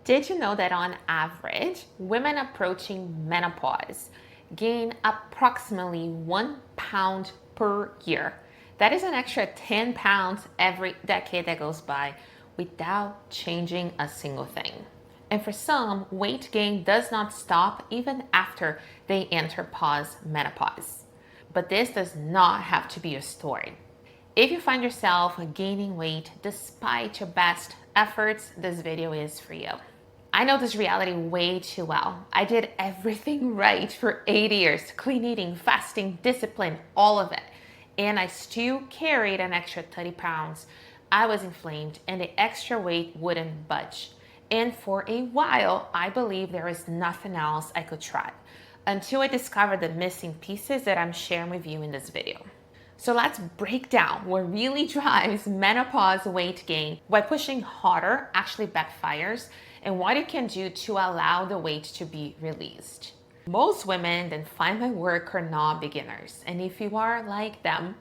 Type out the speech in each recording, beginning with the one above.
Did you know that on average, women approaching menopause gain approximately 1 pound per year? That is an extra 10 pounds every decade that goes by without changing a single thing. And for some, weight gain does not stop even after they enter pause menopause. But this does not have to be your story. If you find yourself gaining weight despite your best efforts, this video is for you. I know this reality way too well. I did everything right for 8 years, clean eating, fasting, discipline, all of it. And I still carried an extra 30 pounds. I was inflamed and the extra weight wouldn't budge. And for a while, I believed there was nothing else I could try until I discovered the missing pieces that I'm sharing with you in this video. So let's break down what really drives menopause weight gain, why pushing harder actually backfires, and what you can do to allow the weight to be released. Most women that find my work are not beginners. And if you are like them,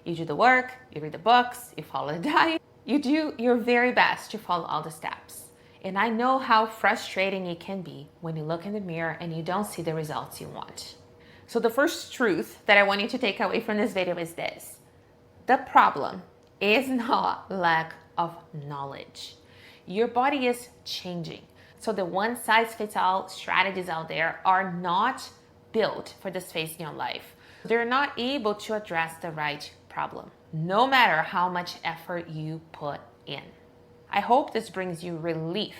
you do the work, you read the books, you follow the diet, you do your very best to follow all the steps. And I know how frustrating it can be when you look in the mirror and you don't see the results you want. So the first truth that I want you to take away from this video is this. The problem is not lack of knowledge. Your body is changing. So the one-size-fits-all strategies out there are not built for this phase in your life. They're not able to address the right problem, no matter how much effort you put in. I hope this brings you relief.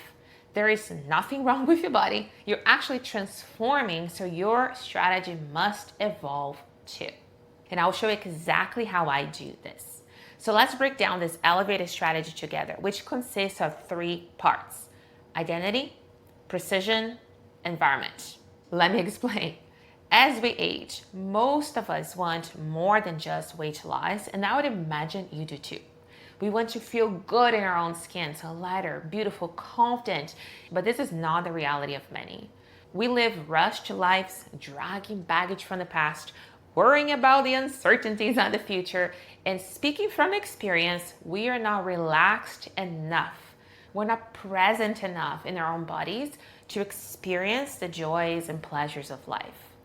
There is nothing wrong with your body. You're actually transforming, so your strategy must evolve too. And I'll show you exactly how I do this. So let's break down this elevated strategy together, which consists of 3 parts: identity, precision, environment. Let me explain. As we age, most of us want more than just weight loss, and I would imagine you do too. We want to feel good in our own skin, so lighter, beautiful, confident, but this is not the reality of many. We live rushed lives, dragging baggage from the past, worrying about the uncertainties of the future, and speaking from experience, we are not relaxed enough. We're not present enough in our own bodies to experience the joys and pleasures of life.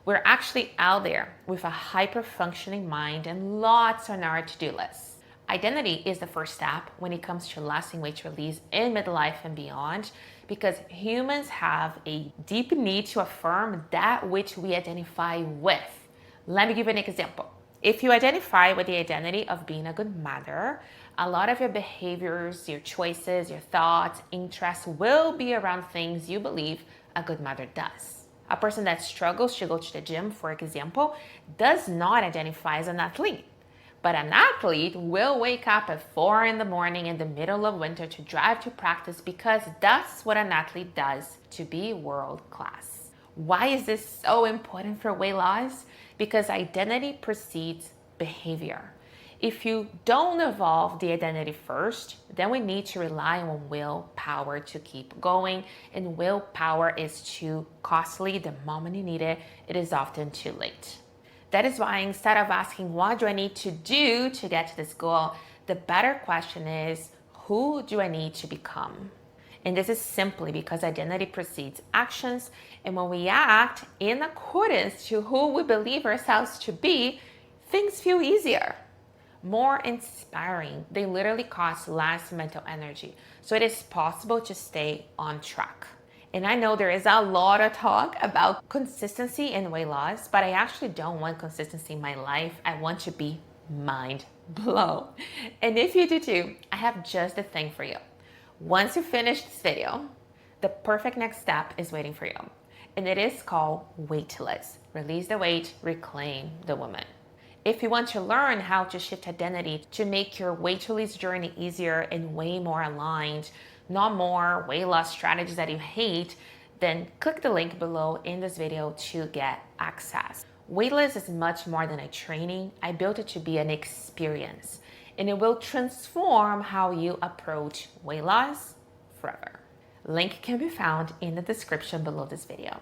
We're actually out there with a hyper-functioning mind and lots on our to-do list. Identity is the first step when it comes to lasting weight release in midlife and beyond, because humans have a deep need to affirm that which we identify with. Let me give you an example. If you identify with the identity of being a good mother, a lot of your behaviors, your choices, your thoughts, interests will be around things you believe a good mother does. A person that struggles to go to the gym, for example, does not identify as an athlete. But an athlete will wake up at 4 in the morning in the middle of winter to drive to practice because that's what an athlete does to be world class. Why is this so important for weight loss? Because identity precedes behavior. If you don't evolve the identity first, then we need to rely on willpower to keep going. And willpower is too costly. The moment you need it, it is often too late. That is why instead of asking, what do I need to do to get to this goal? The better question is, who do I need to become? And this is simply because identity precedes actions. And when we act in accordance to who we believe ourselves to be, things feel easier, more inspiring. They literally cost less mental energy. So it is possible to stay on track. And I know there is a lot of talk about consistency in weight loss, but I actually don't want consistency in my life. I want to be mind blown. And if you do too, I have just the thing for you. Once you finish this video, the perfect next step is waiting for you. And it is called weightless. Release the weight, reclaim the woman. If you want to learn how to shift identity to make your weight release journey easier and way more aligned, not more weight loss strategies that you hate, then click the link below in this video to get access. Weightless is much more than a training. I built it to be an experience, and it will transform how you approach weight loss forever. Link can be found in the description below this video.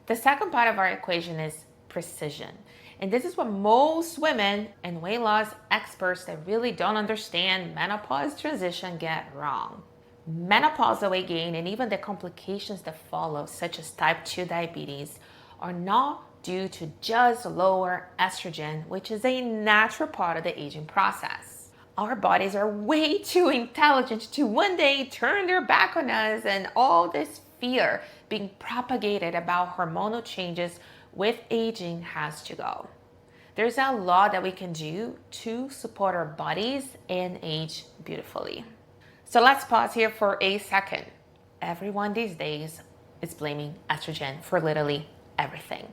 The second part of our equation is precision. And this is what most women and weight loss experts that really don't understand menopause transition get wrong. Menopausal weight gain and even the complications that follow, such as type 2 diabetes, are not due to just lower estrogen, which is a natural part of the aging process. Our bodies are way too intelligent to one day turn their back on us, and all this fear being propagated about hormonal changes with aging has to go. There's a lot that we can do to support our bodies and age beautifully. So let's pause here for a second. Everyone these days is blaming estrogen for literally everything.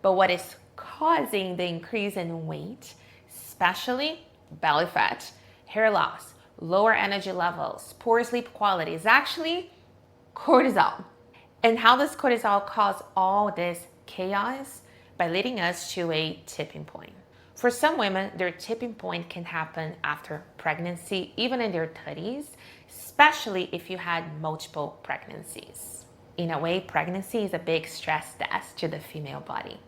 But what is causing the increase in weight, especially belly fat, hair loss, lower energy levels, poor sleep quality, is actually cortisol. And how does cortisol cause all this chaos? By leading us to a tipping point. For some women, their tipping point can happen after pregnancy, even in their 30s, especially if you had multiple pregnancies. In a way, pregnancy is a big stress test to the female body.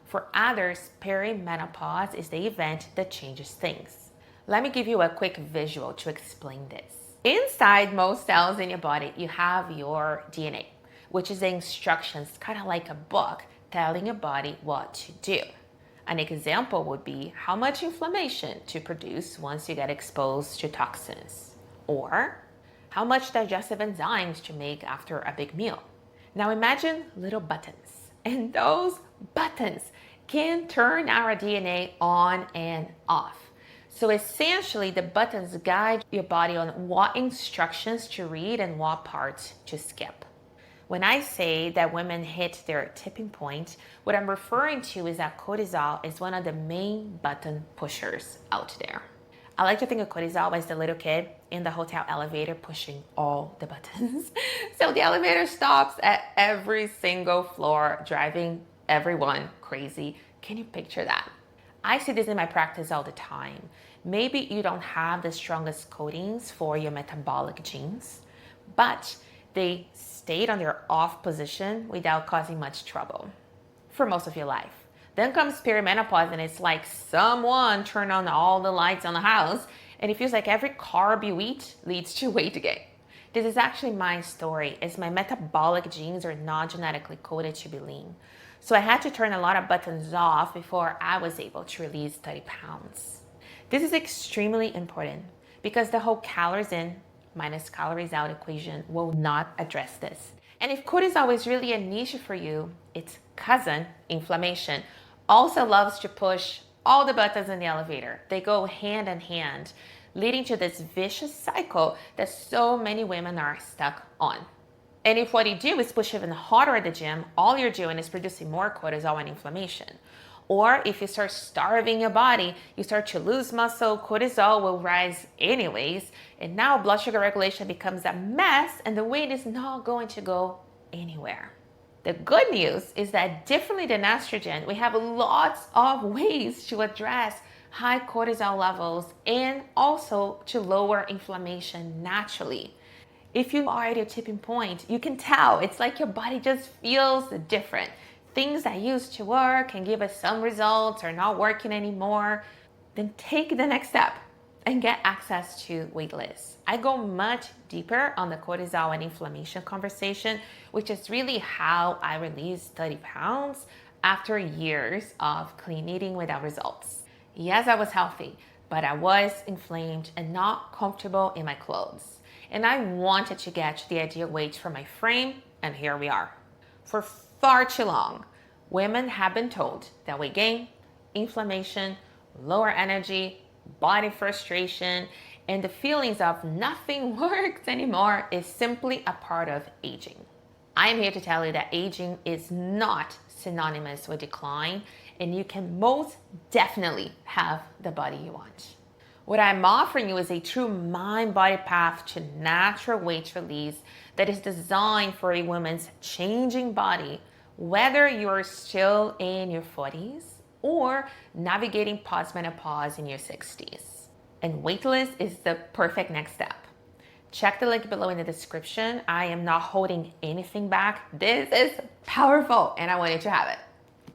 For others, perimenopause is the event that changes things. Let me give you a quick visual to explain this. Inside most cells in your body, you have your DNA, which is the instructions, kind of like a book, telling your body what to do. An example would be how much inflammation to produce once you get exposed to toxins, or how much digestive enzymes to make after a big meal. Now imagine little buttons, and those buttons can turn our DNA on and off. So essentially, the buttons guide your body on what instructions to read and what parts to skip. When I say that women hit their tipping point, what I'm referring to is that cortisol is one of the main button pushers out there. I like to think of cortisol as the little kid in the hotel elevator pushing all the buttons. So the elevator stops at every single floor, driving everyone crazy. Can you picture that? I see this in my practice all the time. Maybe you don't have the strongest codings for your metabolic genes, but they stayed on their off position without causing much trouble for most of your life. Then comes perimenopause, and it's like someone turned on all the lights on the house, and it feels like every carb you eat leads to weight gain. This is actually my story, as my metabolic genes are not genetically coded to be lean. So I had to turn a lot of buttons off before I was able to release 30 pounds. This is extremely important because the whole calories in minus calories out equation will not address this. And if cortisol is really a niche for you, its cousin, inflammation, also loves to push all the buttons in the elevator. They go hand in hand, leading to this vicious cycle that so many women are stuck on. And if what you do is push even harder at the gym, all you're doing is producing more cortisol and inflammation. Or if you start starving your body, you start to lose muscle, cortisol will rise anyways, and now blood sugar regulation becomes a mess and the weight is not going to go anywhere. The good news is that differently than estrogen, we have lots of ways to address high cortisol levels and also to lower inflammation naturally. If you are at your tipping point, you can tell. It's like your body just feels different. Things that used to work and give us some results are not working anymore. Then take the next step and get access to Waitlist. I go much deeper on the cortisol and inflammation conversation, which is really how I released 30 pounds after years of clean eating without results. Yes, I was healthy, but I was inflamed and not comfortable in my clothes. And I wanted to get to the ideal weight for my frame, and here we are. For far too long, women have been told that weight gain, inflammation, lower energy, body frustration, and the feelings of nothing works anymore is simply a part of aging. I am here to tell you that aging is not synonymous with decline, and you can most definitely have the body you want. What I'm offering you is a true mind-body path to natural weight release that is designed for a woman's changing body, whether you're still in your 40s or navigating postmenopause in your 60s. And Waitlist is the perfect next step. Check the link below in the description. I am not holding anything back. This is powerful and I want you to have it.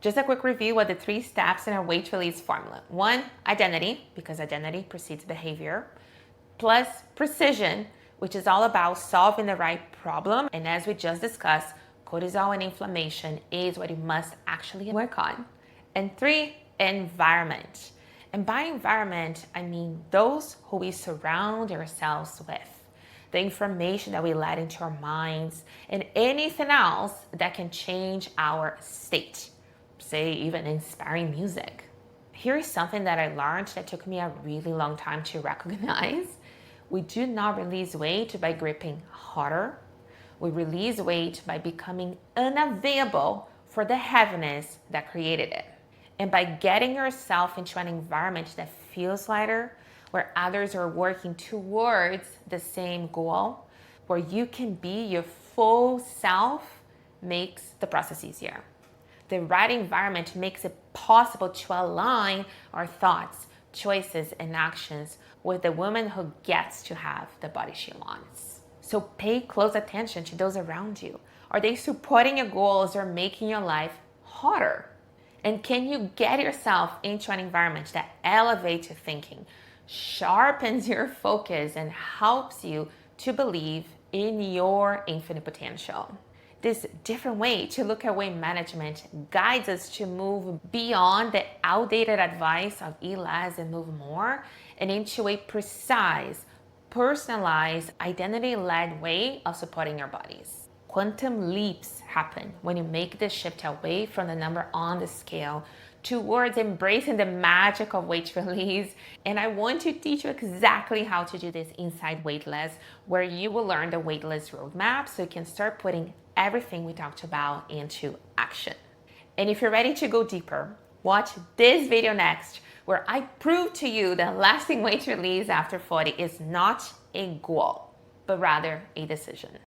Just a quick review of the 3 steps in our weight release formula. 1, identity, because identity precedes behavior, plus precision, which is all about solving the right problem. And as we just discussed, cortisol and inflammation is what you must actually work on. And 3, environment. And by environment, I mean those who we surround ourselves with, the information that we let into our minds, and anything else that can change our state, say even inspiring music. Here is something that I learned that took me a really long time to recognize. We do not release weight by gripping harder. We release weight by becoming unavailable for the heaviness that created it. And by getting yourself into an environment that feels lighter, where others are working towards the same goal, where you can be your full self, makes the process easier. The right environment makes it possible to align our thoughts, choices, and actions with the woman who gets to have the body she wants. So pay close attention to those around you. Are they supporting your goals or making your life harder? And can you get yourself into an environment that elevates your thinking, sharpens your focus, and helps you to believe in your infinite potential? This different way to look at weight management guides us to move beyond the outdated advice of eat less and move more and into a precise, personalized, identity-led way of supporting your bodies. Quantum leaps happen when you make the shift away from the number on the scale towards embracing the magic of weight release. And I want to teach you exactly how to do this inside Weightless, where you will learn the Weightless roadmap so you can start putting everything we talked about into action. And if you're ready to go deeper, watch this video next, where I prove to you that lasting weight release after 40 is not a goal, but rather a decision.